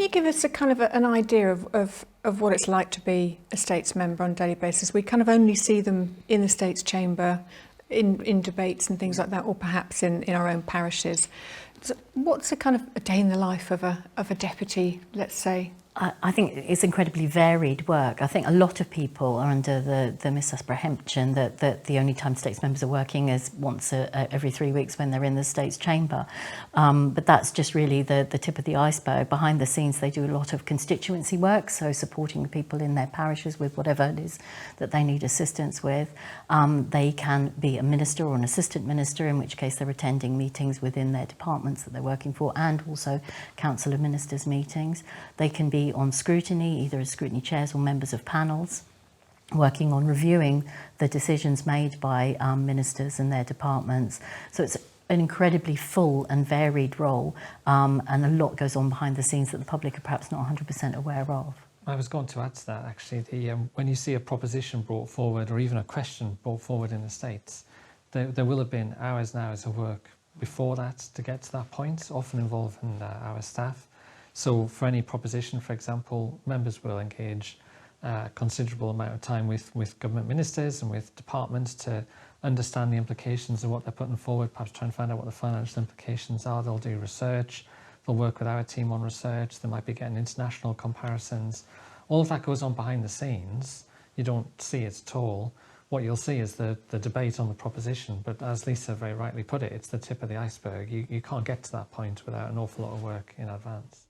you give us a kind of an idea of what it's like to be a States member on a daily basis? We kind of only see them in the States Chamber, in debates and things like that, or perhaps in our own parishes. So what's a kind of a day in the life of a deputy, let's say? I think it's incredibly varied work. I think a lot of people are under the misapprehension that the only time States members are working is once every 3 weeks when they're in the States Chamber. But that's just really the tip of the iceberg. Behind the scenes, they do a lot of constituency work, so supporting the people in their parishes with whatever it is that they need assistance with. They can be a minister or an assistant minister, in which case they're attending meetings within their departments that they're working for, and also Council of Ministers meetings. They can be on scrutiny, either as scrutiny chairs or members of panels, working on reviewing the decisions made by ministers and their departments. So it's an incredibly full and varied role, and a lot goes on behind the scenes that the public are perhaps not 100% aware of. I was going to add to that, actually. When you see a proposition brought forward, or even a question brought forward in the States, there will have been hours and hours of work before that to get to that point, often involving our staff. So for any proposition, for example, members will engage a considerable amount of time with government ministers and with departments to understand the implications of what they're putting forward, perhaps try and find out what the financial implications are. They'll do research, they'll work with our team on research, they might be getting international comparisons. All of that goes on behind the scenes. You don't see it at all. What you'll see is the debate on the proposition, but as Lisa very rightly put it, it's the tip of the iceberg. You can't get to that point without an awful lot of work in advance.